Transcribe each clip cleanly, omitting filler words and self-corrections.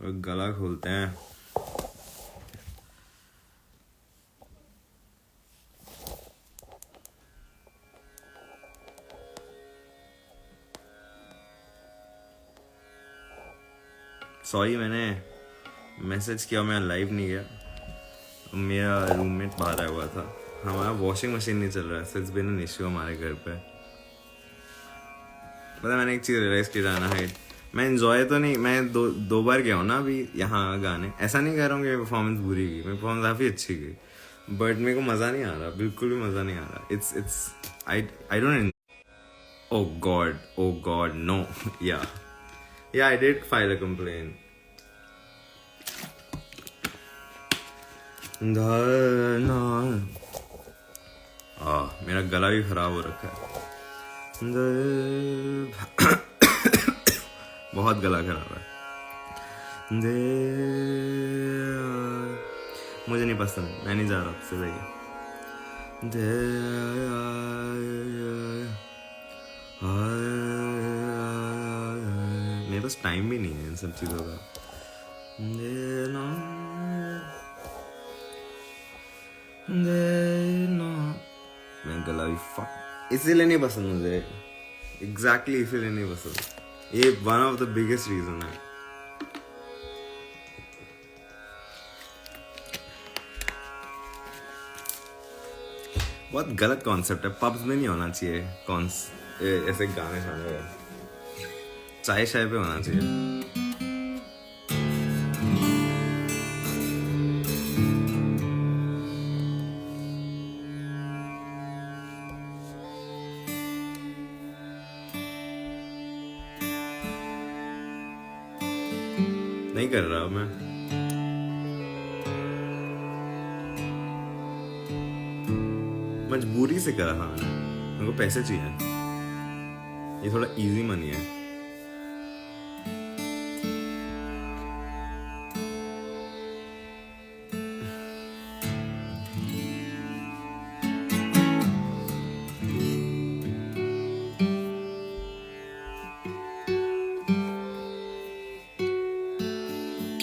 और गला खोलते हैं। सॉरी मैंने मैसेज किया, मैं लाइव नहीं गया, मेरा रूममेट बाहर आया हुआ था। हमारा वॉशिंग मशीन नहीं चल रहा है, so it's been an issue हमारे घर पे। पता मैंने एक चीज़ रियलाइज़ की जाना है, मैं एंजॉय तो नहीं, मैं दो बार गया हूँ ना अभी यहाँ गाने। ऐसा नहीं कह रहा हूँ कि परफॉर्मेंस बुरी की, मेरी परफॉर्मेंस काफ़ी अच्छी की, बट मेरे को मज़ा नहीं आ रहा, बिल्कुल भी मज़ा नहीं आ रहा। It's I don't. Oh God no. Yeah I did file a complaint. मेरा गला भी खराब हो रखा है, बहुत गला खराब है। मुझे नहीं पसंद, मैं नहीं जा रहा आपसे भाई। मेरे पास टाइम भी नहीं है इन सब चीज़ों का। मैं गला भी इसीलिए नहीं पसंद मुझे, एग्जैक्टली इसीलिए नहीं पसंद। ये one of the biggest reason है। बहुत गलत कॉन्सेप्ट है, पब्स में नहीं होना चाहिए ऐसे गाने खाने का, चाय शाय पे होना चाहिए। नहीं कर रहा मैं, मजबूरी से करा था मैंने, मेरे को पैसे चाहिए, ये थोड़ा इजी मनी है।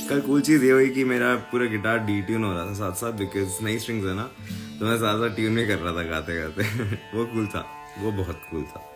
कल कूल चीज़ ये हुई कि मेरा पूरा गिटार डी ट्यून हो रहा था साथ साथ, बिकॉज नई स्ट्रिंग्स है ना, तो मैं साथ साथ ट्यून भी कर रहा था गाते गाते। वो कूल था, वो बहुत कूल था।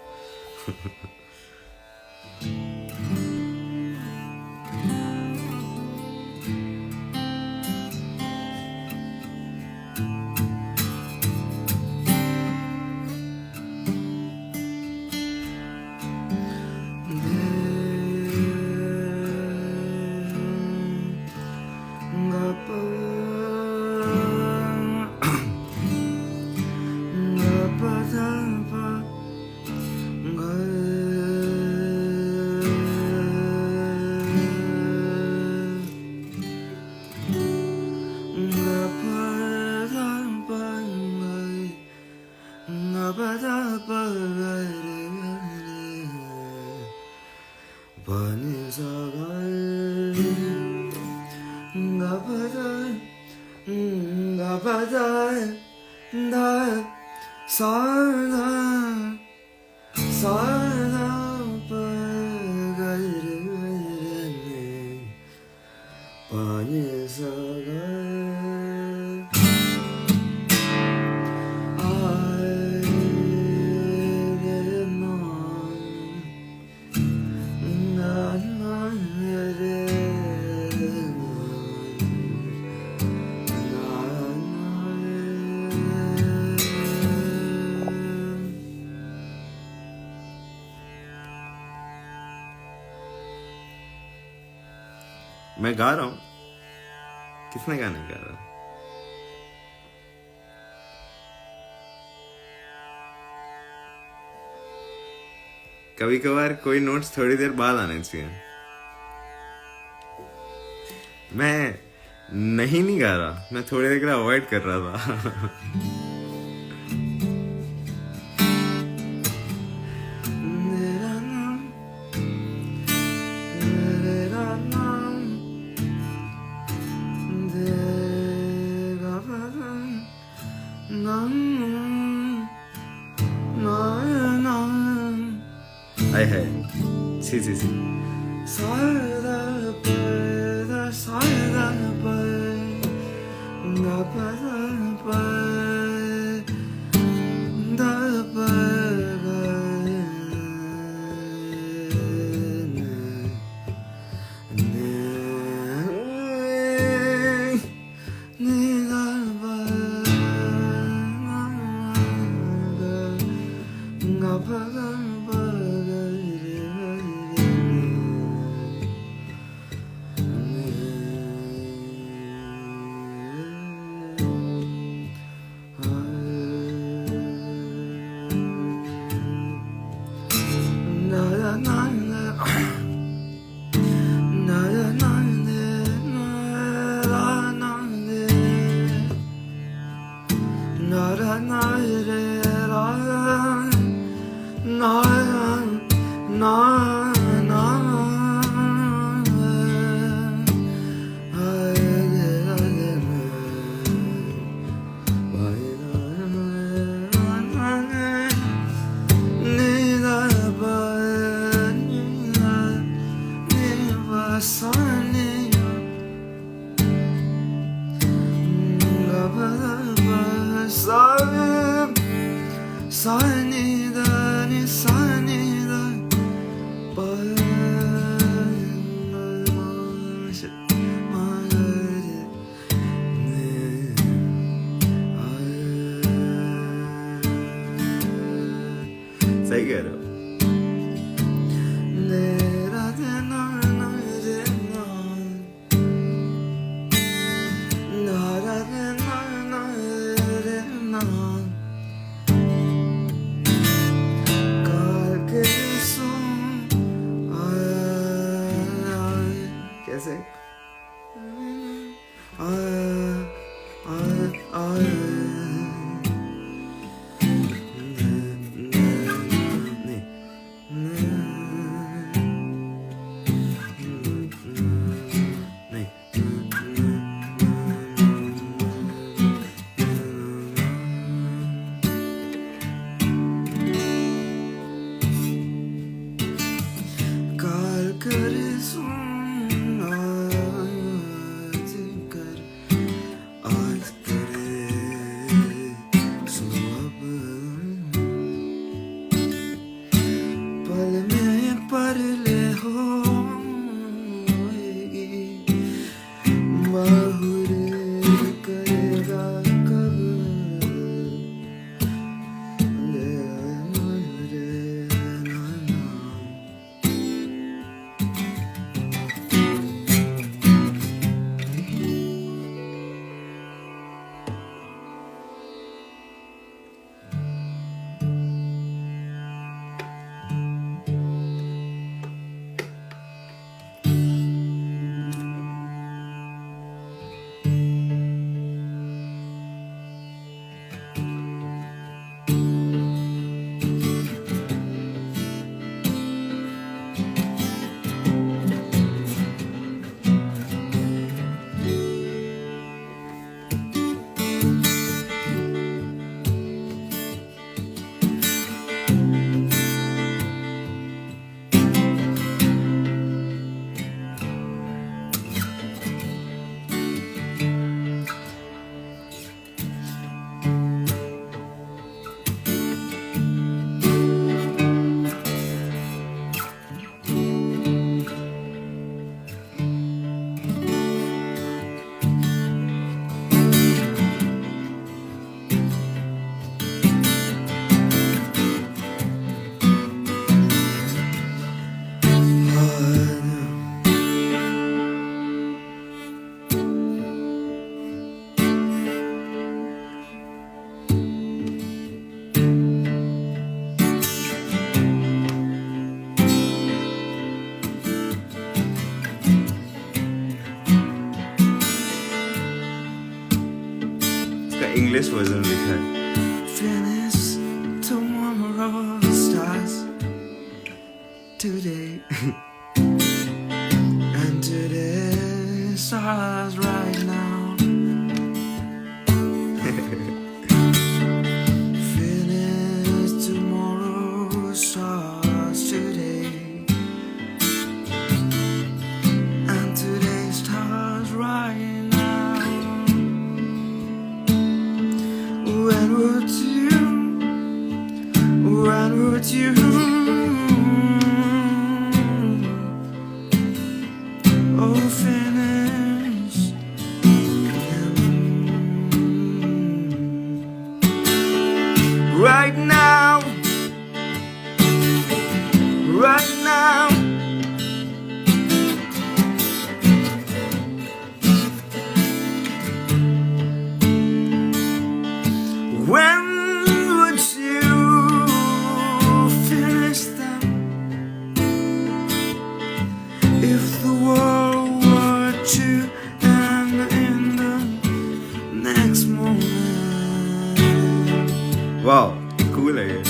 मैं गा रहा हूँ, किसने गाने गा रहा? कभी कभार कोई नोट्स थोड़ी देर बाद आने चाहिए। मैं नहीं गा रहा, मैं थोड़ी देर के लिए अवॉइड कर रहा था। है सी सही कह रहे हो। कैसे इंग्लिश वर्जन लिखा है। Finish tomorrow starts today and today starts right now. Finish tomorrow starts today and today starts If the world were to end in the next moment. वाह कूल है ये.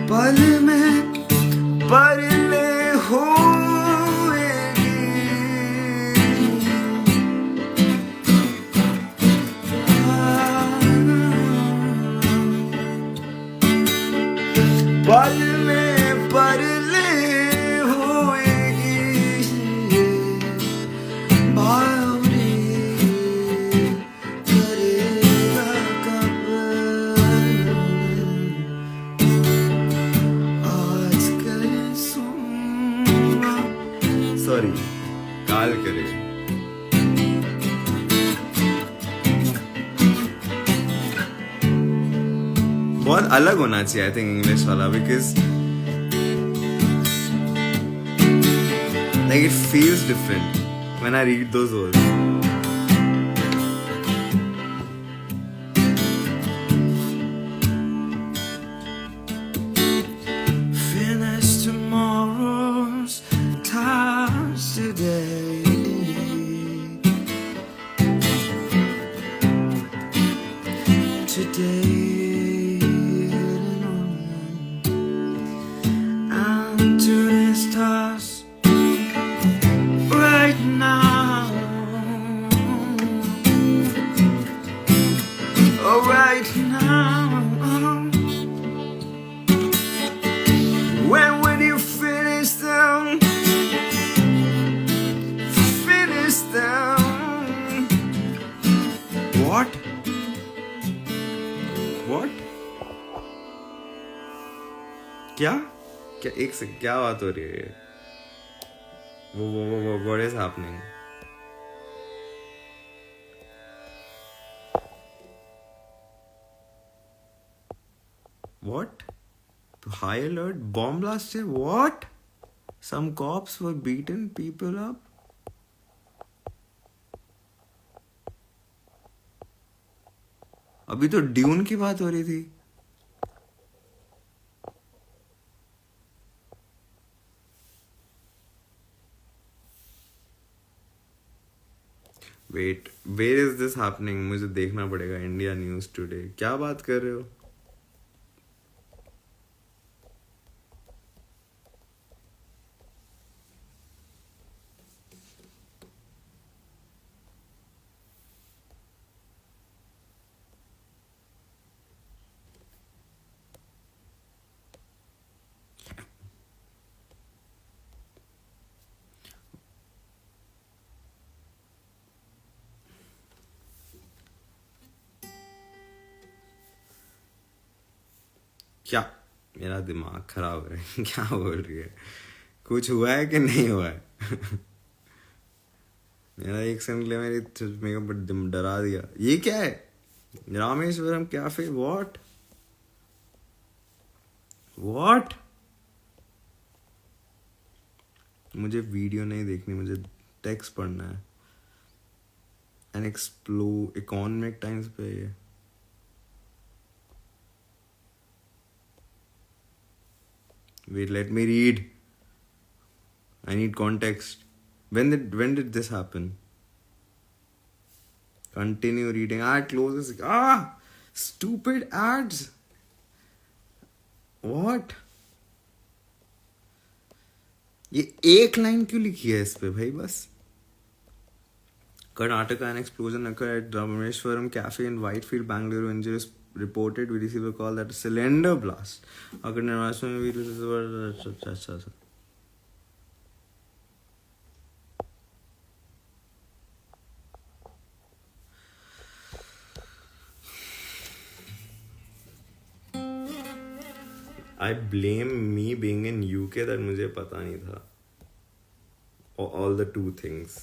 पल में परले होएगी पल में परले होएगी बावरी करेगा कब आज करे सोना सॉरी काल करे. बहुत अलग होना चाहिए आई थिंक इंग्लिश वाला because like it feels different when I read those words. finish tomorrow's task today. Today and to this task right now. Oh, right now. When will you finish them? Finish them. What? What? क्या क्या एक से क्या बात हो रही है? वो what is happening? What? High alert, bomb blasted. What? Some cops were beating people up. अभी तो ड्यून की बात हो रही थी. Wait where is this happening? मुझे देखना पड़ेगा. India News Today. क्या बात कर रहे हो? क्या मेरा दिमाग खराब है. क्या बोल रही है? कुछ हुआ है कि नहीं हुआ है? मेरा एक सेकंड के लिए मेरे को डरा दिया. ये क्या है? रामेश्वरम कैफे. What what? मुझे वीडियो नहीं देखनी, मुझे टेक्स्ट पढ़ना है. एंड इकोनॉमिक टाइम्स पे ये. Wait, let me read. I need context. When did this happen? Continue reading. Close this. Stupid ads. What? ये एक लाइन क्यों लिखी है इस पे भाई? बस. Karnataka, an explosion occurred at Rameshwaram Cafe in Whitefield, Bangalore. Injuries reported. We received a call that a cylinder blast occurred in Rameshwaram. I blame me being in UK that मुझे पता नहीं था. All the two things.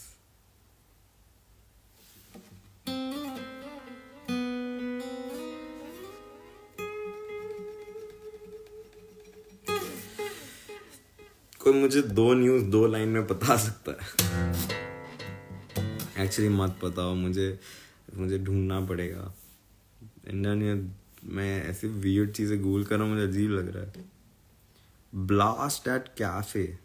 कोई मुझे 2 news 2 line में बता सकता है? एक्चुअली मत बताओ, मुझे ढूंढना पड़ेगा। इंडियन मैं ऐसी वियर्ड चीज़ें गूगल कर रहा हूँ, मुझे अजीब लग रहा है। ब्लास्ट एट कैफे,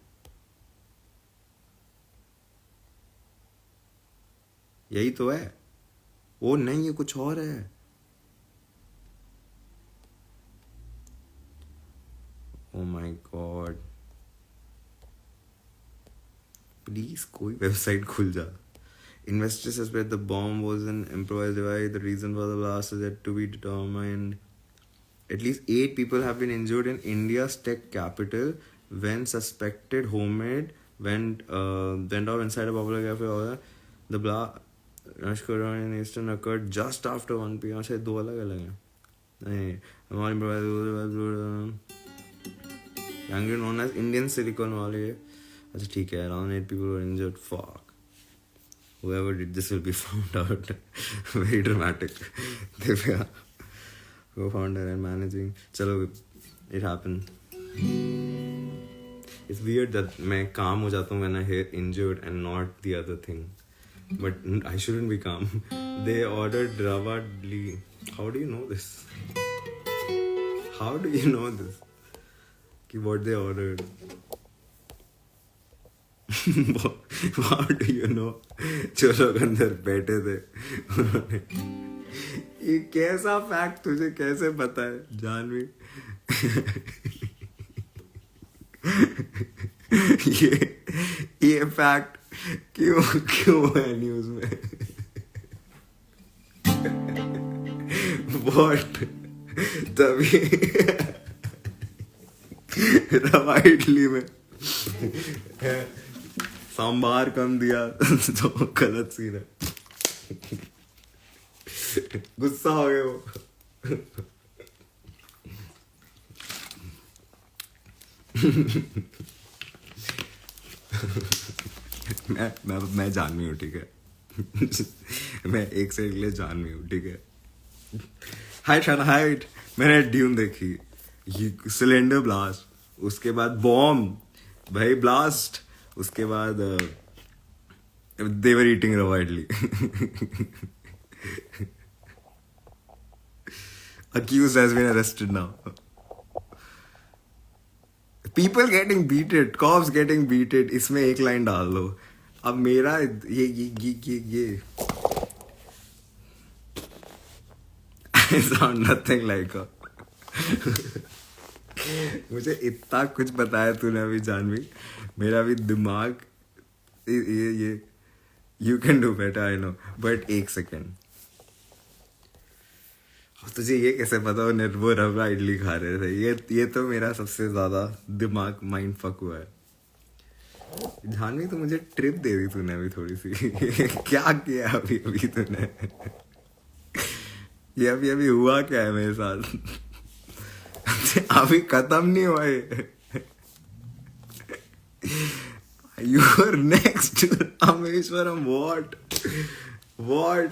यही तो है। ओ नहीं, ये कुछ और है। ओ माय गॉड, प्लीज कोई वेबसाइट खुल जा। Investigators suspect the bomb was an improvised device. The reason for the blast is yet to be determined. At least 8 people have been injured in India's tech capital when suspected homemade went off inside a popular cafe. The blast in Eastern occurred just after 1 p.m. शायद 2 अलग हैं। नहीं, हमारी improvised known as Indian Silicon Valley। अच्छा ठीक है, around 8 people were injured. Fuck. Whoever did this will be found out. Very dramatic. Divya, co-founder and managing. Chalo, it happened. It's weird that मैं calm हो जाता हूँ when I hear injured and not the other thing. But I shouldn't be calm. They ordered rava idli. How do you know this? How do you know this? कि what they ordered? How do you know? जो लोग अंदर बैठे थे उन्होंने, ये कैसा fact तुझे कैसे पता है जानवी? ये फैक्ट क्यों है न्यूज में? What? तभी रवा इडली में सांबार कम दिया तो गलत सीन है। गुस्सा हो गया वो। मैं जानवी हूँ, ठीक है? मैं एक से एक लिए जानवी हूँ, ठीक है? हाइट मैंने ड्यून देखी, सिलेंडर ब्लास्ट, उसके बाद बॉम्ब, भाई ब्लास्ट, उसके बाद they were eating rava idli. Accused has been arrested now. People getting beaten, cops getting beaten. इसमें एक लाइन डाल दो। अब मेरा ये I sound nothing like her. मुझे इतना कुछ बताया तूने अभी जानवी, मेरा भी दिमाग ये you can do better, I know, but एक सेकेंड, तुझे ये कैसे पता वो रवा इडली खा रहे थे? ये तो मेरा सबसे ज्यादा दिमाग माइंड फक हुआ है। जानवी तो मुझे ट्रिप दे दी तूने अभी थोड़ी सी। क्या किया अभी तूने? ये अभी हुआ क्या है मेरे साथ? अभी खत्म नहीं हुआ ये। You are next to Rameshwaram. What?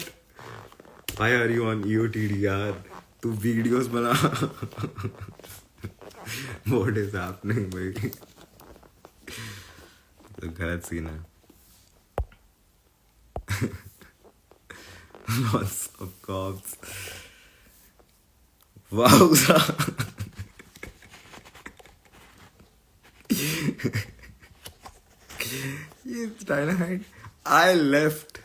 Why are you on EOTD यार? तू वीडियोस बना। What is happening भाई? तो गलत सीन है। Lots of cops. Wow. He's trying to hide. I left.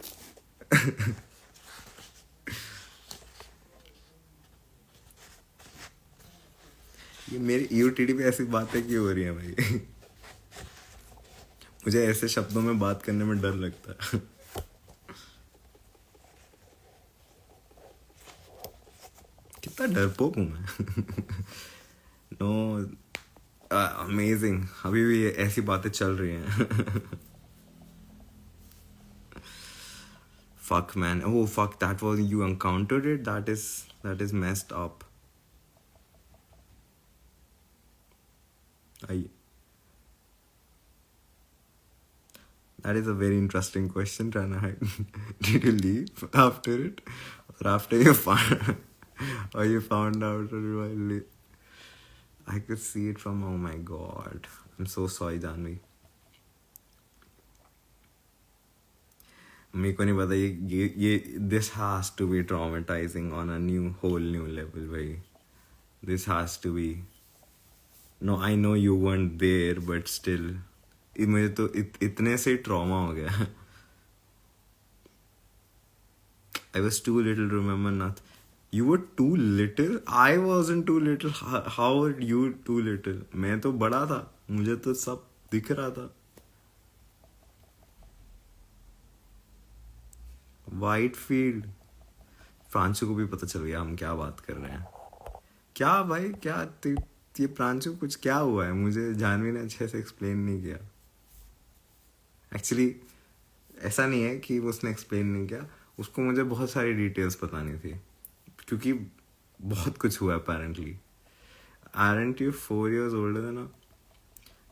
ये मेरी EOTD पे ऐसी बातें क्यों हो रही हैं भाई? मुझे ऐसे शब्दों में बात करने में डर लगता है। कितना डरपोक हूँ मैं। नो, अमेजिंग, अभी भी ऐसी बातें चल रही हैं। Fuck man, oh fuck, that was, you encountered it? That is messed up. That is a very interesting question, Rana. Did you leave after it? Or after you found out? I could see it from, oh my god. I'm so sorry Janvi. मेरे को नहीं पता ये this has to be traumatizing on a whole new level भाई. This has to be. No, I know you weren't there, but still, मुझे तो इतने से ट्रॉमा हो गया. I was too little to remember nothing. You were too little? I wasn't too little. How were you too little? मैं तो बड़ा था. मुझे तो सब दिख रहा था. Whitefield. प्रांशु को भी पता चल गया हम क्या बात कर रहे हैं. क्या भाई क्या ये प्रांशु कुछ क्या हुआ है? मुझे जानवी ने अच्छे से एक्सप्लेन नहीं किया. एक्चुअली ऐसा नहीं है कि उसने एक्सप्लेन नहीं किया, उसको मुझे बहुत सारी डिटेल्स बतानी थी क्योंकि बहुत कुछ हुआ apparently. Aren't you 4 years older than her?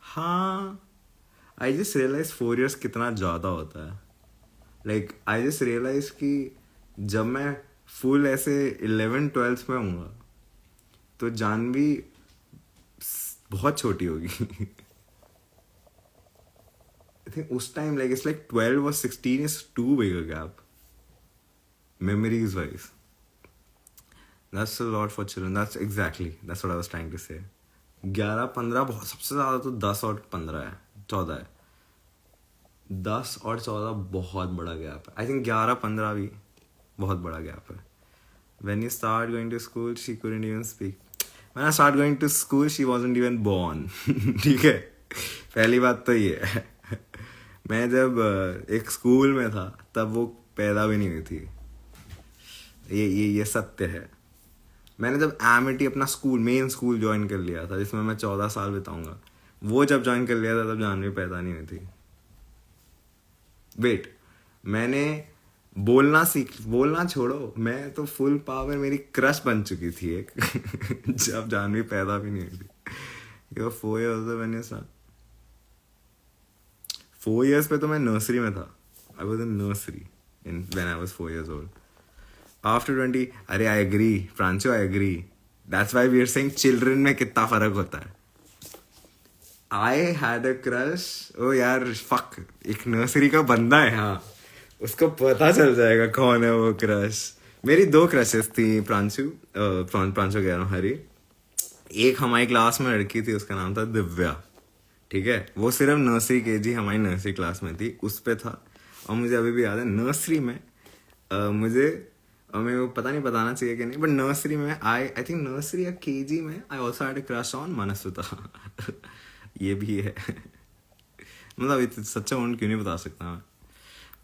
हाँ, I just realized 4 years कितना ज़्यादा होता है. Like I just realized कि जब मैं फुल ऐसे 11-12 में हूँगा तो जानवी बहुत छोटी होगी. I think उस time like it's like 12 or 16 is too big a gap. Memories wise. That's a lot for children. That's what I was trying to say. 11-15 बहुत सबसे ज़्यादा तो 10 और 15 है, 14 है. 10 और 14 बहुत बड़ा गैप है. I think 11-15 भी बहुत बड़ा गैप है. When you start going to school, she couldn't even speak. When I started going to school, she wasn't even born. ठीक है, पहली बात तो ये है. मैं जब एक स्कूल में था तब वो पैदा भी नहीं हुई थी. ये सत्य है. मैंने जब एमिटी अपना स्कूल मेन स्कूल ज्वाइन कर लिया था जिसमें मैं 14 साल बिताऊंगा, वो जब ज्वाइन कर लिया था तब जानवी पैदा नहीं हुई थी. वेट, मैंने बोलना छोड़ो, मैं तो फुल पावर मेरी क्रश बन चुकी थी एक जब जानवी पैदा भी नहीं हुई थी. You were 4 years old when you started. 4 years पे तो मैं नर्सरी में था. I was in nursery when I was 4 years old. After 20, अरे I agree, Pranchu, I agree. That's why we are saying children में कितना फर्क होता है. I had a crush. ओ यार fuck, एक नर्सरी का बंदा है. हाँ, उसको पता चल जाएगा कौन है वो क्रश. मेरी 2 क्रशेस थी प्रांशु कह रहा हूँ हरी. एक हमारी क्लास में लड़की थी, उसका नाम था दिव्या. ठीक है, वो सिर्फ नर्सरी केजी हमारी नर्सरी क्लास में थी, उस पे था. और मुझे अभी भी याद है नर्सरी में मेरे को पता नहीं बताना चाहिए कि नहीं, बट नर्सरी में आई थिंक नर्सरी या केजी में I also had a crush on Manasvita. ये भी है. मतलब सच्चा उन क्यों नहीं बता सकता मैं.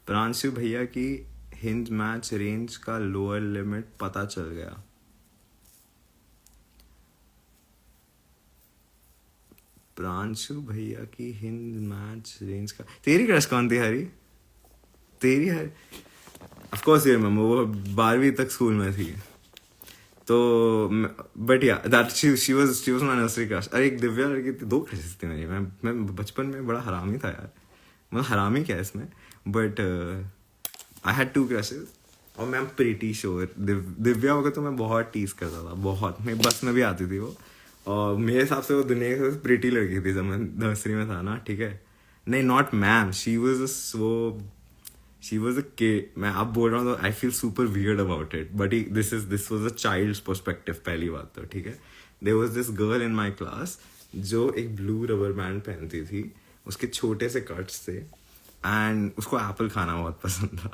प्रांशु भैया की हिंज मैच रेंज का लोअर लिमिट पता चल गया. प्रांशु भैया की हिंज मैच रेंज का. तेरी क्रश कौन थी हरी? तेरी हरी ऑफ कोर्स यू रिमेंबर, वो 12वीं तक स्कूल में थी तो. बट या that she was my nursery crush. अरे एक दिव्या लड़की थी. 2 क्रशेस थी मेरी. मैं बचपन में बड़ा हरामी था यार. मतलब हरामी क्या है इसमें, बट आई हैड 2 क्रशेस. और मैं प्रीटी श्योर दिव्या को तो मैं बहुत टीज करता था, बहुत. मैं बस में भी आती थी वो, और मेरे हिसाब से वो दुनिया की सबसे प्रीटी लड़की थी जब मैं नर्सरी में था ना. ठीक है, नहीं not ma'am, she was okay. मैं अब बोल रहा हूँ तो I feel super weird about it, but this was a child's perspective. पहली बात तो ठीक है, there was this girl in my class जो एक ब्लू रबर बैंड पहनती थी, उसके छोटे से कट्स थे, एंड उसको एप्पल खाना बहुत पसंद था.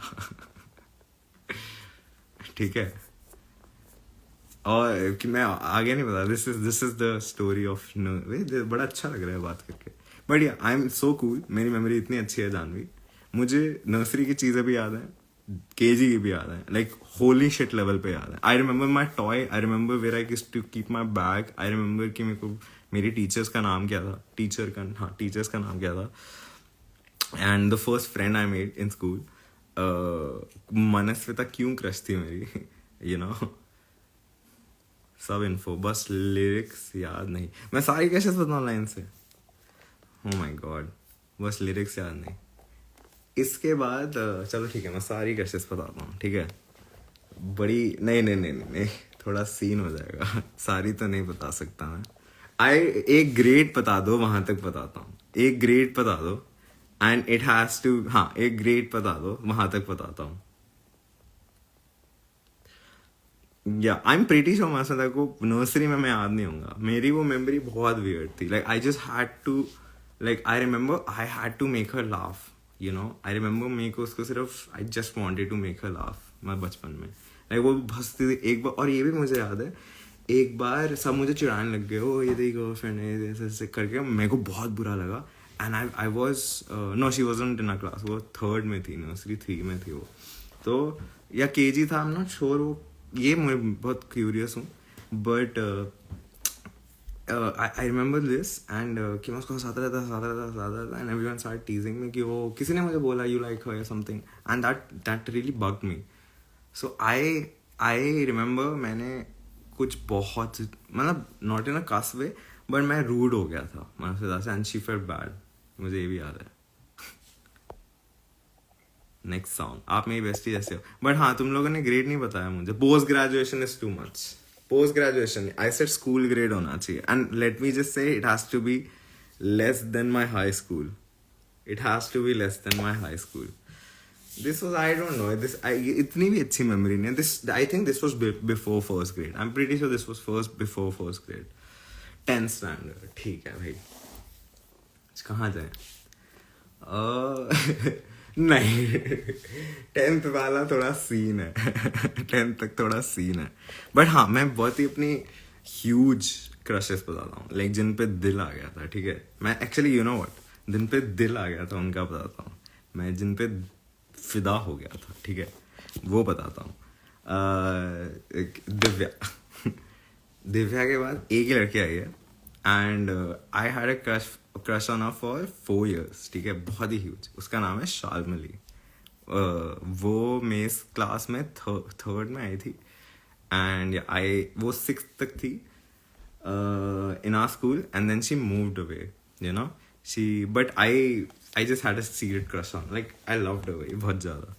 ठीक है, और कि मैं आगे नहीं बता. This is the story of. बड़ा अच्छा लग रहा है बात करके. बट या आई एम सो कूल. मेरी मेमोरी इतनी अच्छी है जानवी. मुझे नर्सरी की चीज़ें भी याद हैं, केजी की भी याद है, लाइक होली शिट लेवल पे याद है. I remember my toy. I remember where I used to keep my bag. I remember कि मेरे को मेरी टीचर्स का नाम क्या था. टीचर्स का नाम क्या था. And the first friend I made in school, Manasvita क्यों क्रश थी मेरी. यू नो, सब इन्फो, बस लिरिक्स याद नहीं. मैं सारी कैसे बताऊँ लाइन से. ओह माय गॉड, बस लिरिक्स याद नहीं. इसके बाद चलो ठीक है, मैं सारी कैसेस बताता हूँ. ठीक है, बड़ी नहीं, थोड़ा सीन हो जाएगा. सारी तो नहीं बता सकता मैं. एक ग्रेड बता दो, वहां तक बताता हूँ। एक ग्रेड बता दो एंड इट हैज टू, हाँ एक ग्रेड बता दो, वहां तक बताता हूँ। या आई एम प्रीटी श्योर मासा को नर्सरी में मैं याद नहीं होऊंगा। मेरी वो मेमोरी बहुत वियर्ड थी। Like I just had to, like I remember I had to make her laugh, you know. I remember मेरे को उसको सिर्फ I just wanted to make her laugh मैं बचपन में। लाइक वो हंसती थी एक बार। और ये भी मुझे याद है, एक बार सब मुझे चिढ़ाने लग गए, ओ ये तेरी गर्लफ्रेंड है ऐसे ऐसे करके। मेरे को बहुत बुरा लगा and I was no, she wasn't in a class, वो 3rd में थी, नर्सरी 3 में थी वो तो, या केजी था, आई एम नॉट श्योर। वो ये मैं बहुत क्यूरियस हूँ, but I remember this and कि मैं उसको हंसाता रहता एंड एवरीवन स्टार्ट टीजिंग मी कि वो, किसी ने मुझे बोला यू लाइक हर या something, and that really bugged me. So I remember मैंने कुछ बहुत, मतलब not in a cuss way, but मैं रूड हो गया था मतलब से, एंड शी फेल्ट बैड, मुझे ये भी याद है। नेक्स्ट सॉन्ग, आप मेरी बेस्टी जैसे हो। बट हाँ, तुम लोगों ने ग्रेड नहीं बताया मुझे। Post graduation is too much. Post graduation I said school grade होना चाहिए, and let me just say it has to be less than my high school. It has to be less than my high school. This was, I don't know, this इतनी भी अच्छी memory नहीं है। This I think this was before first grade. I am pretty sure this was before first grade, 10th standard. ठीक है भाई, कहाँ जाए? नहीं 10th वाला थोड़ा सीन है 10th तक थोड़ा सीन है। बट हाँ, मैं बहुत ही अपनी ह्यूज क्रशेस बताता हूँ, लाइक जिन पे दिल आ गया था। ठीक है, मैं एक्चुअली, यू नो व्हाट, जिन पे दिल आ गया था उनका बताता हूँ। मैं जिन पे फिदा हो गया था, ठीक है, वो बताता हूँ। दिव्या दिव्या के बाद एक ही लड़की आई है, and I had a crush on her for 4 years। ठीक है, बहुत ही ह्यूज। उसका नाम है शालमली। वो मेरे क्लास में 3rd में आई थी, एंड वो 6th तक थी in our school, and then she moved away, you know. But I just had a secret crush on, like I loved her बहुत ज़्यादा।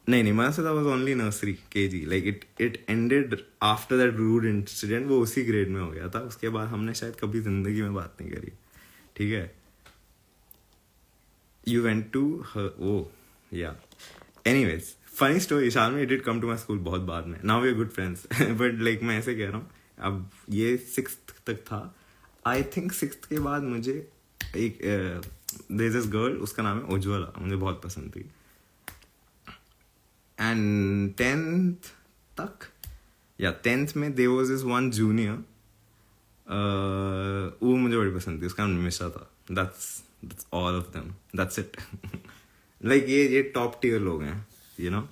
नहीं मैं that was only nursery, KG, like it ended after that rude incident। वो उसी grade में हो गया था। उसके बाद हमने शायद कभी जिंदगी में बात नहीं करी। ठीक है, you went to her, oh yeah, anyways, funny story, Shalmi did come to my school बहुत बाद में, now we're good friends but like मैं ऐसे कह रहा हूँ, अब ये 6th तक था। I think 6th के बाद मुझे एक there's this girl, उसका नाम है उज्ज्वला, मुझे बहुत पसंद थी। And 10th तक, या 10th में there was this one junior, वो मुझे बड़ी पसंद थी, उसका नाम निमिषा था। That's all of them, that's it like ये टॉप टियर लोग हैं, you know।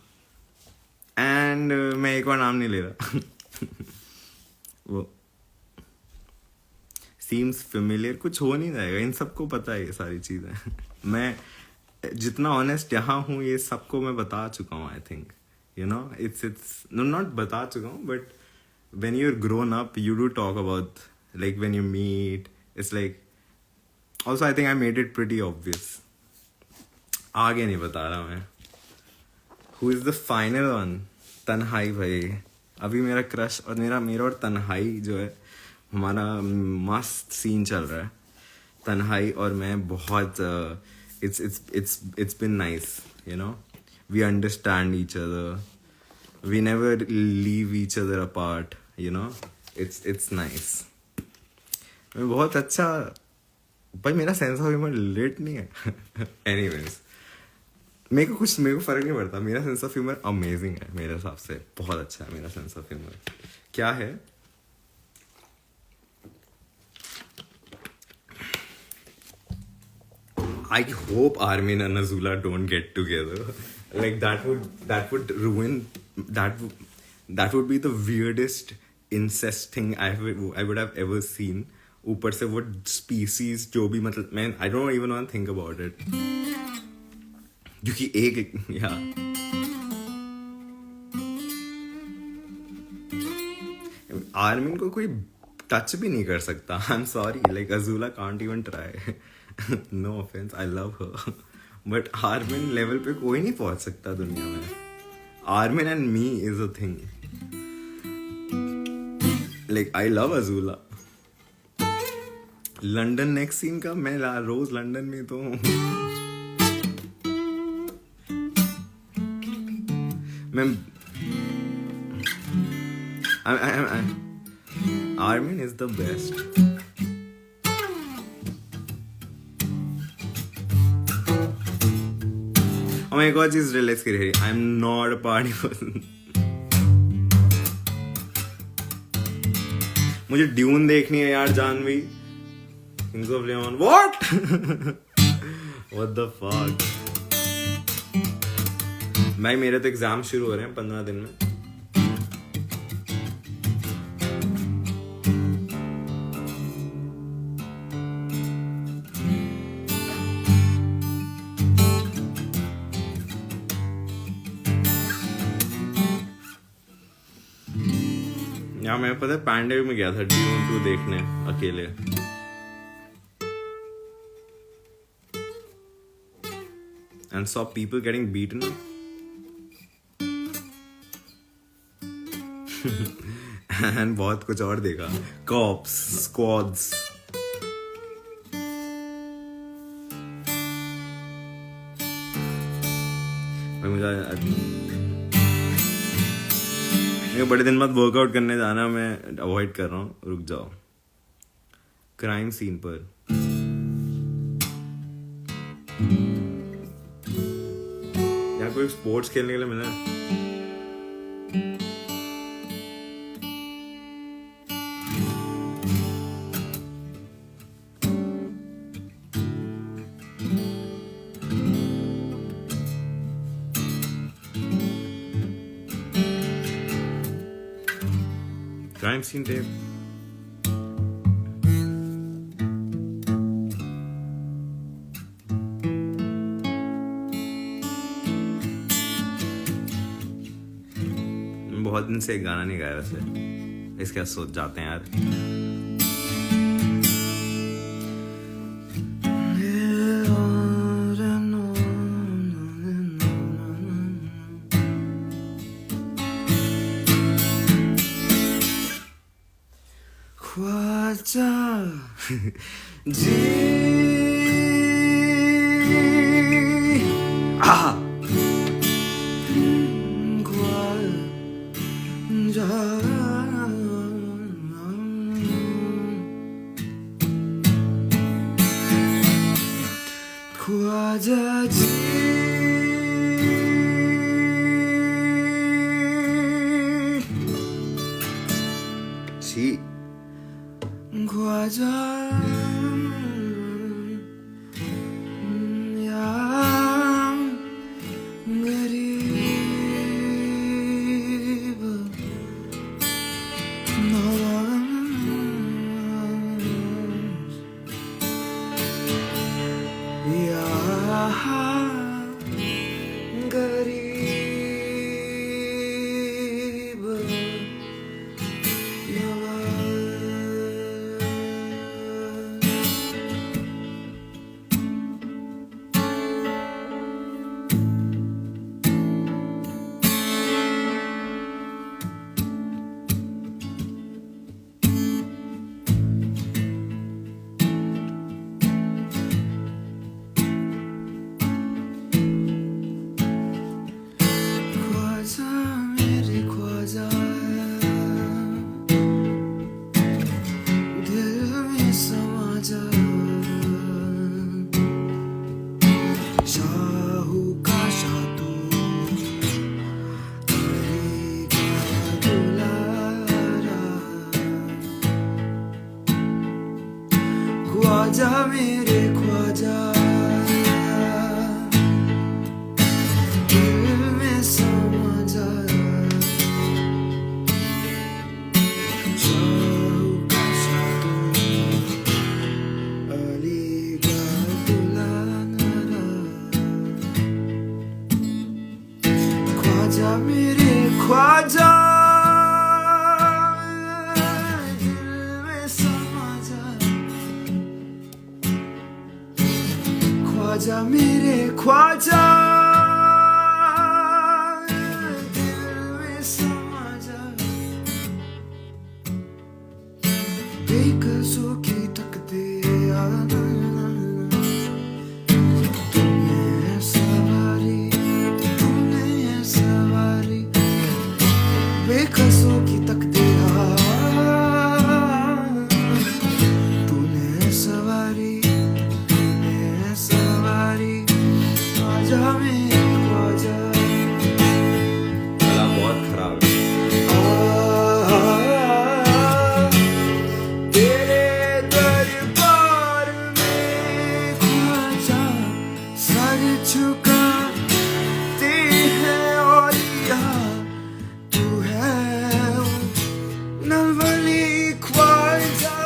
and मैं एक और नाम नहीं ले रहा वो seems familiar, कुछ हो नहीं जाएगा, इन सबको पता है ये सारी चीज़ें मैं जितना ऑनेस्ट यहाँ हूँ, ये सबको मैं बता चुका हूँ। I think, you know, it's not बता चुका हूँ, but when you're grown up, you do talk about, like when you meet, it's like, also I think I made it pretty obvious। आगे नहीं बता रहा मैं। Who is the final one? तन्हाई भाई। अभी मेरा क्रश और मेरा और तन्हाई जो है, हमारा मस्त सीन चल रहा है। तन्हाई और मैं बहुत it's been nice, you know। We understand each other, we never leave each other apart, you know। it's nice। मैं बहुत अच्छा भाई, मेरा सेंस ऑफ ह्यूमर लेट नहीं है एनीवेज, मेरे को फर्क नहीं पड़ता। मेरा सेंस ऑफ ह्यूमर अमेजिंग है मेरे हिसाब से, बहुत अच्छा है मेरा सेंस ऑफ ह्यूमर। क्या है, I hope Armin and Azula don't get together, like that would ruin, that would be the weirdest incest thing I would have ever seen। ऊपर से वो species जो भी, मतलब मैं I don't even want to think about it, क्योंकि एक या आर्मिन को कोई टच भी नहीं कर सकता। I'm sorry, like Azula can't even try no offense, I love her but Armin level पे कोई नहीं पहुंच सकता दुनिया में। Armin and me is a thing, like I love Azula London next scene का मैं रोज लंदन में तो हूँ। मैं आर्मिन इज द बेस्ट। और मैं एक और चीज रियलाइज की रही, I am not a party person. मुझे ड्यून देखनी है यार, Janhvi, kings of Leon. What what the fuck भाई, मेरे तो एग्जाम शुरू हो रहे हैं 15 दिन में। यहाँ मैं पता है पैंडेमिक में गया था ड्यून 2 देखने अकेले। And saw people getting beaten up. And बहुत कुछ और देखा, cops, squads. मुझे बड़े दिन बाद वर्कआउट करने जाना, मैं अवॉइड कर रहा हूँ। रुक जाओ, क्राइम सीन पर कोई स्पोर्ट्स खेलने के लिए मिला है? Crime scene tape. बहुत दिन से एक गाना नहीं गाया वैसे, इसके सोच जाते हैं यार। ख्वाजा जी ख्वाजा जी ख्वाजा या गरीब या गरीब ख्वाजा मेरे ख्वाजा दिल में समा जा, शाहू का शादू अली का दुल्हन, ख्वाजा मेरे ख्वाजा ख्वाजा मेरे ख्वाजा दिल में समा जा, बेकसों की तकदीर में खो जा। गला बहुत खराब है। तेरे दरबार में ख्वाजा सर झुकाते हैं और यहाँ तू है नवली ख्वाजा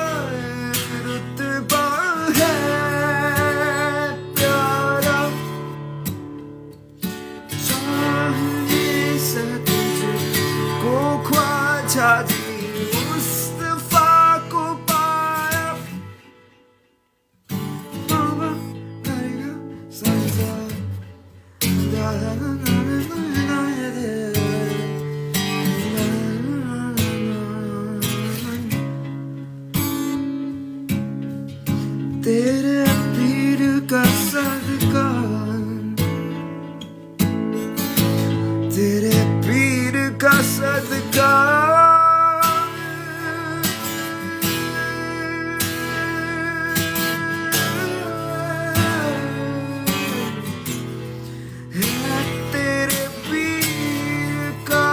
रुतबा है प्यारा चाहने से तुझको ख्वाजा जी मुस्तफा को पाया बाबा करेगा सजा तेरे पीर का सदका तेरे पीर का सदका है तेरे पीर का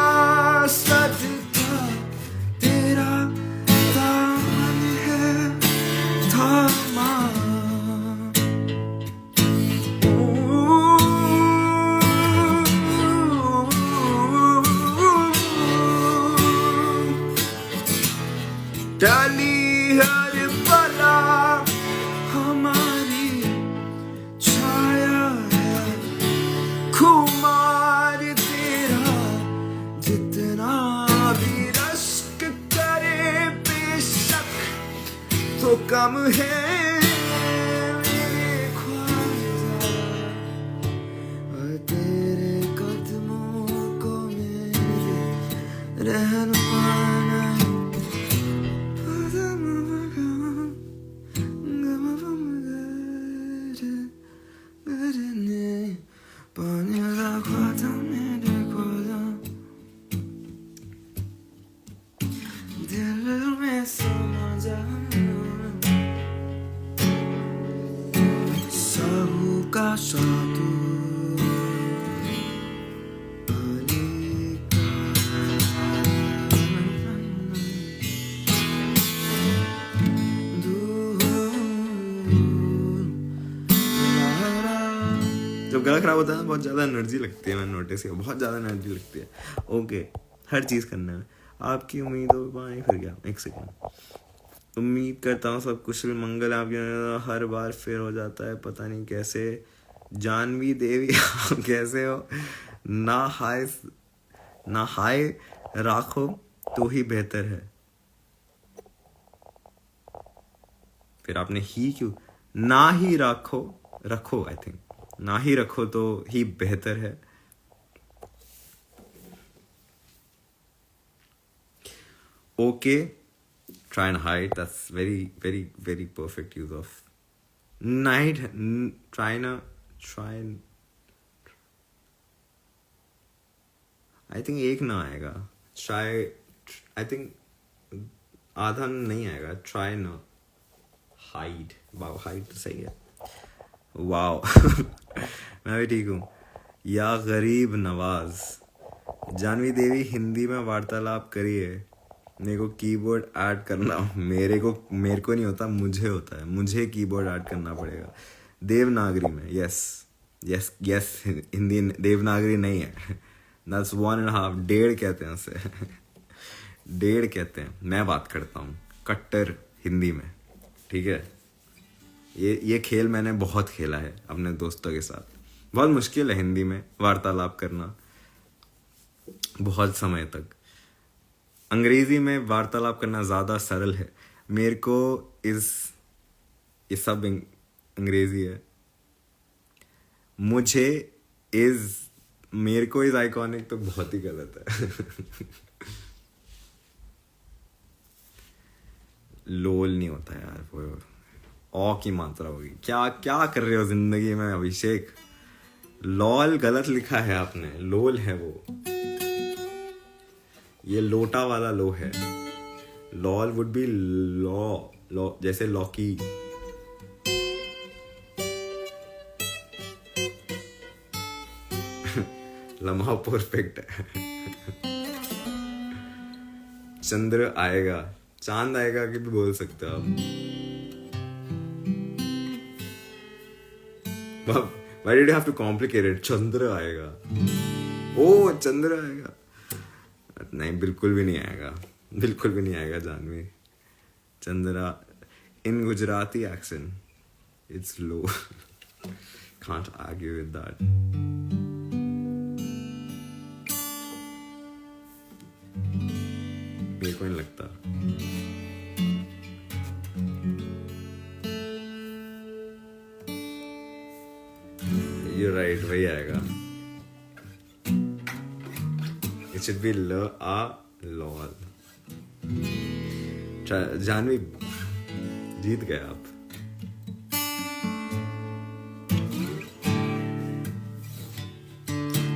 सदका तेरा दामन है थामा। डाली हर पला हमारी छाया है खुमार तेरा जितना भी रश्क करे बेशक तो कम है मेरे ख्वाजा और तेरे कदमों को मेरे रहनुमाना दिल में समा जा साहू का साधु जब गला खराब होता है बहुत ज़्यादा एनर्जी लगती है। मैंने नोटिस किया बहुत ज़्यादा एनर्जी लगती है। ओके हर चीज़ करने में आपकी उम्मीदों पर फिर गया। एक सेकंड। उम्मीद करता हूँ सब कुशल मंगल। आप हर बार फिर हो जाता है पता नहीं कैसे। जानवी देवी कैसे हो? ना हाय राखो तो ही बेहतर है। फिर आपने ही क्यों? ना ही रखो आई थिंक ना ही रखो तो ही बेहतर है। Okay, try and hide. That's very perfect use of night. Try and I think एक ना आएगा। Try I think आधा नहीं आएगा। Try ना hide। वाव hide तो सही है। वाव मैं भी ठीक हूँ। या गरीब नवाज। जानवी देवी हिंदी में वार्तालाप करिए। मेरे को कीबोर्ड ऐड करना मेरे को नहीं होता, मुझे होता है। मुझे कीबोर्ड ऐड करना पड़ेगा देवनागरी में। यस हिंदी देवनागरी नहीं है। That's 1.5 डेढ़ कहते हैं उसे। डेढ़ कहते हैं। मैं बात करता हूँ कट्टर हिंदी में। ठीक है ये खेल मैंने बहुत खेला है अपने दोस्तों के साथ। बहुत मुश्किल है हिंदी में वार्तालाप करना बहुत समय तक। अंग्रेजी में वार्तालाप करना ज़्यादा सरल है। मेरे को ये सब अंग्रेजी है। मेरे को इज आइकॉनिक तो बहुत ही गलत है। लोल नहीं होता यार, वो की मात्रा होगी। क्या क्या कर रहे हो जिंदगी में अभिषेक? लॉल गलत लिखा है आपने, लोल है वो। ये लोटा वाला लो है। लॉल वुड बी लॉ जैसे लॉकी। लम्हा परफेक्ट है। चंद्र आएगा, चांद आएगा कि भी बोल सकते हो आप। Why did you have to complicate it? चंद्र आएगा, ओ चंद्र आएगा। नहीं, बिल्कुल भी नहीं आएगा, बिल्कुल भी नहीं आएगा Janvi. Chandra in Gujarati accent, it's low. Can't argue with that. मेरे को नहीं लगता। You're right, वही आएगा। It should be l a lol. Janvi जीत गए आप।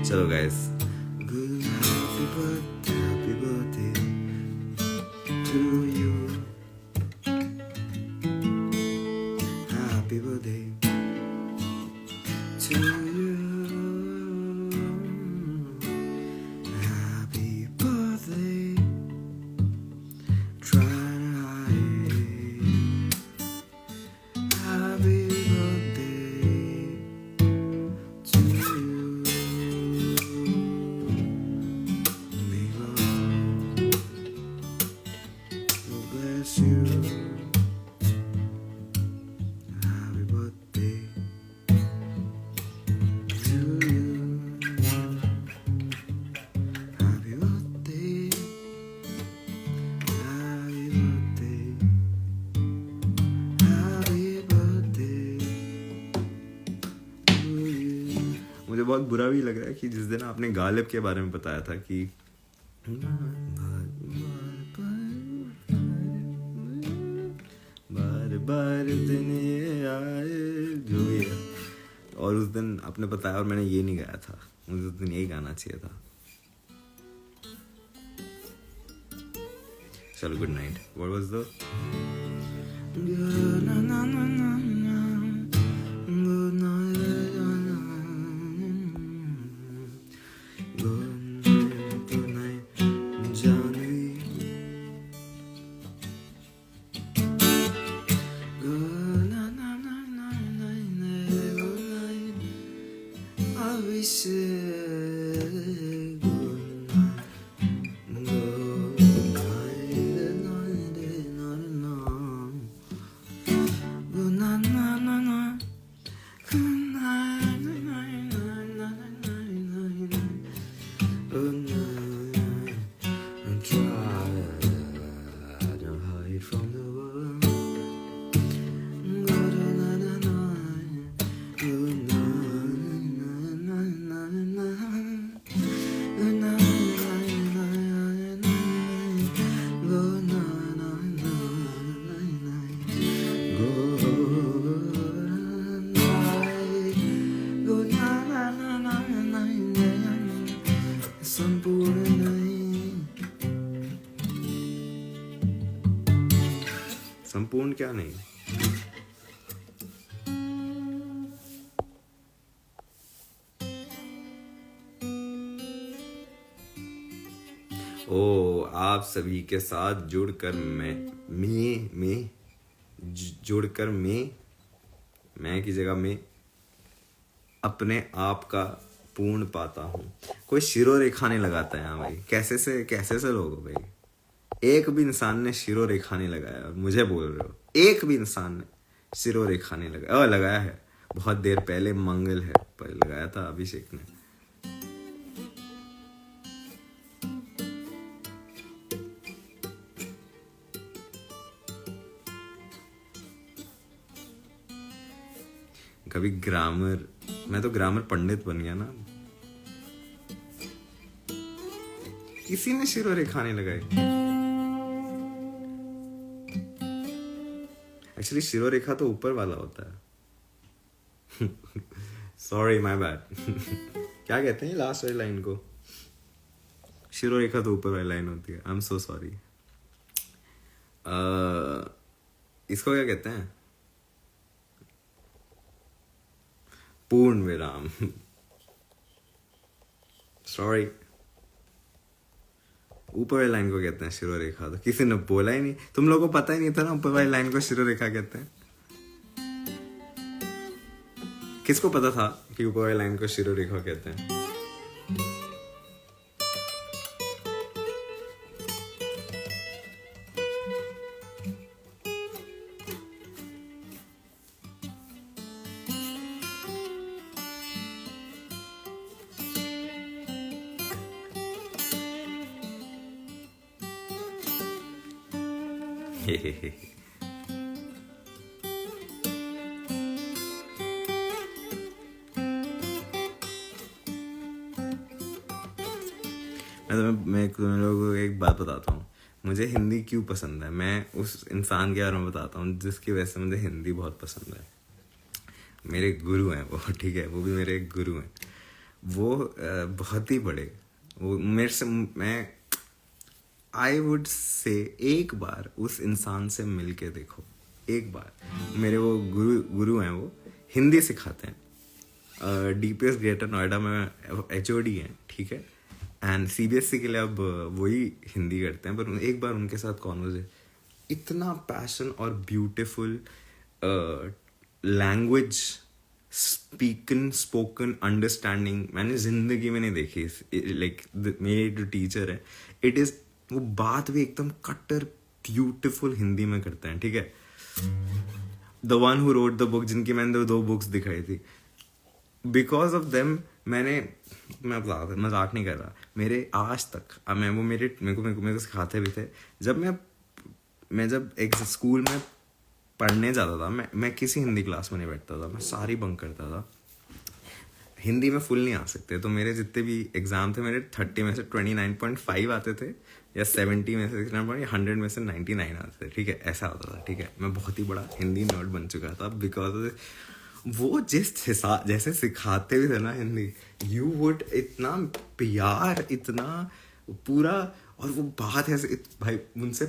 चलो guys, happy birthday to you, happy birthday to you, happy birthday, try to hide, happy birthday to you, may God bless you, happy birthday to you, happy birthday, happy birthday, happy birthday to you। मुझे बहुत बुरा भी लग रहा है कि जिस दिन आपने गालिब के बारे में बताया था कि बार बार दिन ये आए, जो भी है, और उस दिन आपने बताया और मैंने ये नहीं गाया था। मुझे उस दिन यही गाना चाहिए था। चलो, good night. What was the संपूर्ण क्या नहीं? ओ, आप सभी के साथ जुड़कर मैं जुड़कर मैं की जगह में अपने आप का पूर्ण पाता हूँ। कोई शिरो रेखा नहीं लगाता है यहाँ भाई। कैसे से लोग हो भाई? एक भी इंसान ने शिरो रेखा नहीं लगाया और मुझे बोल रहे हो एक भी इंसान ने शिरो रेखा नहीं लगाया? लगाया है बहुत देर पहले, मंगल है पर लगाया था अभिषेक ने। कभी ग्रामर, मैं तो ग्रामर पंडित बन गया ना। किसी ने शिरो रेखा नहीं लगाई। एक्चुअली शिरो रेखा तो ऊपर वाला होता है। Sorry, my bad. क्या कहते हैं लास्ट वाली लाइन को? शिरो रेखा तो ऊपर वाली लाइन होती है। I am so sorry. इसको क्या कहते हैं? पूर्ण विराम। सॉरी। ऊपर वाली लाइन को कहते हैं शिरोरेखा, तो किसी ने बोला ही नहीं, तुम लोगों को पता ही नहीं था ना ऊपर वाली लाइन को शिरोरेखा कहते हैं। किसको पता था कि ऊपर वाली लाइन को शिरोरेखा कहते हैं? मैं तुम लोगों को एक बात बताता हूँ, मुझे हिंदी क्यों पसंद है। मैं उस इंसान के बारे में बताता हूँ जिसकी वजह से मुझे हिंदी बहुत पसंद है। मेरे गुरु हैं वो, ठीक है, वो भी मेरे एक गुरु हैं। वो बहुत ही बड़े, वो मेरे से, मैं आई वुड से एक बार उस इंसान से मिल के देखो, एक बार। मेरे वो गुरु हैं, वो हिंदी सिखाते हैं। DPS ग्रेटर नोएडा में HOD हैं, ठीक है। एंड CBSE के लिए अब वही हिंदी करते हैं। पर एक बार उनके साथ कॉन्वर्सेशन, इतना पैशन और ब्यूटीफुल लैंग्वेज स्पोकन अंडरस्टैंडिंग मैंने जिंदगी में नहीं देखी। लाइक मेरे जो टीचर है, इट इज, वो बात भी एकदम कट्टर ब्यूटीफुल हिंदी में करते हैं, ठीक है। The one who wrote the book, जिनकी मैंने 2 बुक्स दिखाई थी, बिकॉज ऑफ देम मैं मजाक नहीं कर रहा, मेरे आज तक मेरे को सिखाते भी थे। जब मैं जब एक स्कूल में पढ़ने जाता था, मैं किसी हिंदी क्लास में नहीं बैठता था, मैं सारी बंक करता था। हिंदी में फुल नहीं आ सकते, तो मेरे जितने भी एग्जाम थे, मेरे 30 में से 29.5 आते थे, या 70 में से 100 में से 99 आते थे, ठीक है, ऐसा होता था, ठीक है। मैं बहुत ही बड़ा हिंदी नर्ड बन चुका था, बिकॉज वो जैसे सिखाते भी थे ना हिंदी, यू वुड, इतना प्यार, इतना पूरा, और वो बात है भाई, उनसे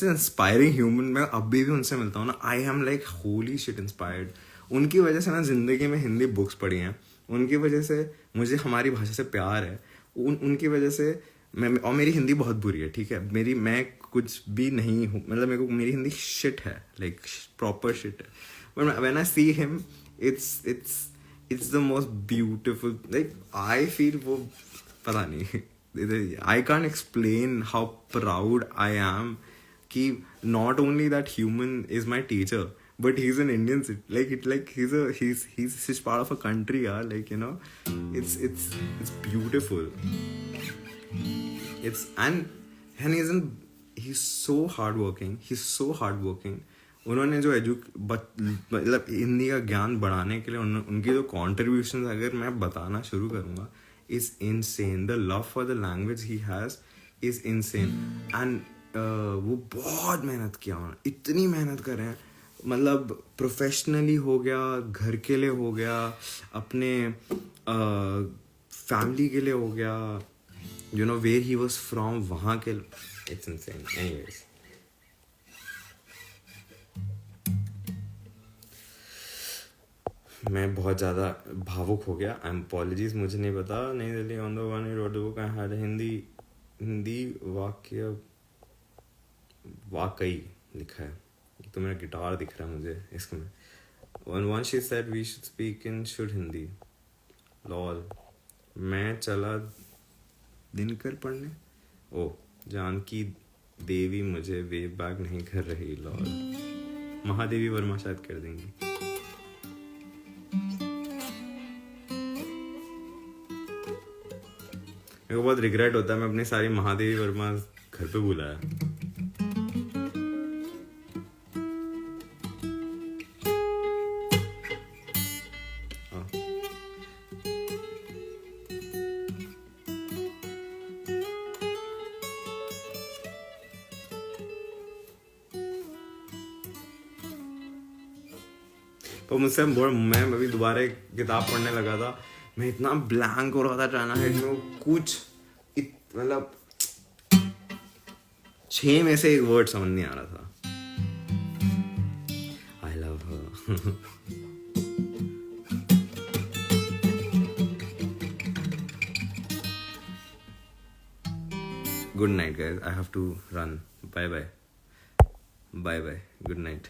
इंस्पायरिंग ह्यूमन। मैं अभी भी उनसे मिलता हूँ ना, I am like holy shit inspired. उनकी वजह से मैं ज़िंदगी में हिंदी बुक्स पढ़ी हैं, उनकी वजह से मुझे हमारी भाषा से प्यार है, उनकी वजह से और मेरी हिंदी बहुत बुरी है, ठीक है, मैं कुछ भी नहीं हूँ, मतलब मेरे को मेरी हिंदी शिट है, लाइक प्रॉपर शिट है। But when I see him, it's the most beautiful. Like I feel वो पता नहीं, I can't explain how proud I am कि not only that human is my teacher, but he's an Indian. Like he's part of a country, yeah. Like, you know, it's beautiful. He's so hardworking. उन्होंने जो मतलब हिंदी का ज्ञान बढ़ाने के लिए उनकी जो कॉन्ट्रीब्यूशन अगर मैं बताना शुरू करूँगा, is insane. The love for the language he has is insane. And वो बहुत मेहनत किया उन्होंने, इतनी मेहनत कर रहे हैं, मतलब प्रोफेशनली हो गया, घर के लिए हो गया, अपने फैमिली के लिए हो गया, you know, where he was from, वहाँ के, इट्स इनसेन। एनीवेज, मैं बहुत ज़्यादा भावुक हो गया, आई एम अपॉलजीज, मुझे नहीं पता। नई Delhi on the one road book I had Hindi वाकई लिखा है, तो मेरा गिटार दिख रहा है मुझे इसमें। One she said we should speak in should Hindi, lol. मैं चला दिनकर पढ़ने, ओ जानकी देवी मुझे वेव बैक नहीं कर रही, लॉल। महादेवी वर्मा शायद कर देंगी। मेरे को बहुत रिग्रेट होता है, मैं अपनी सारी महादेवी वर्मा घर पे बुलाया। तो मुझसे मैं अभी दोबारा एक किताब पढ़ने लगा था, मैं इतना ब्लैंक हो रहा था चाइना हेड में, कुछ मतलब 6 में से एक वर्ड समझ नहीं आ रहा था। I love her. Good night guys, I have to run. Bye bye. Bye bye. Good night.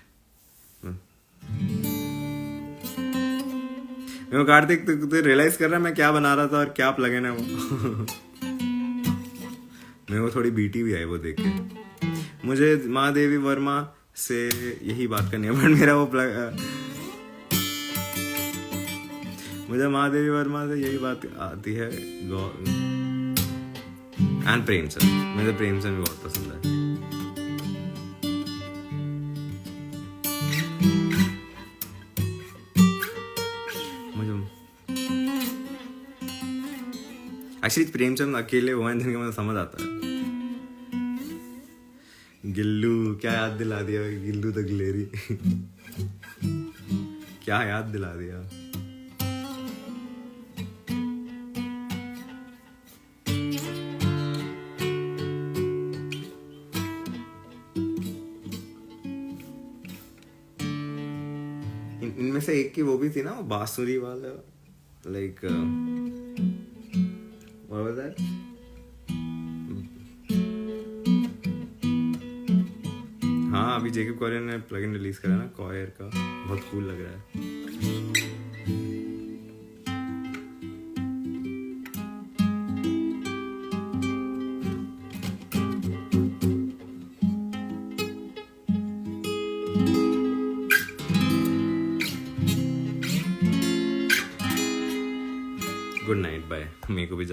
मैं कार्तिक, तू रियलाइज कर रहा है मैं क्या बना रहा था और क्या प्लगइन है वो. मेरे को थोड़ी बीटी भी आई वो देख के. मुझे महादेवी वर्मा से यही बात करनी है, बट मेरा वो मुझे महादेवी वर्मा से यही बात आती है. एंड प्रेमचंद, मुझे प्रेमचंद भी बहुत पसंद है. मुझे एक्चुअली प्रेमचंद अकेले वो हैं जिनका मुझे समझ आता है. गिल्लू, क्या याद दिला दिया गिल्लू द गिलेरी. क्या याद दिला दिया. इनमें से एक की वो भी थी ना, वो बांसुरी वाला, लाइक व्हाट वाज दैट. हाँ, अभी जेकब कोरियन ने प्लगइन रिलीज करा ना कॉयर का, बहुत कूल लग रहा है. Good night. बाय. मेरे को भी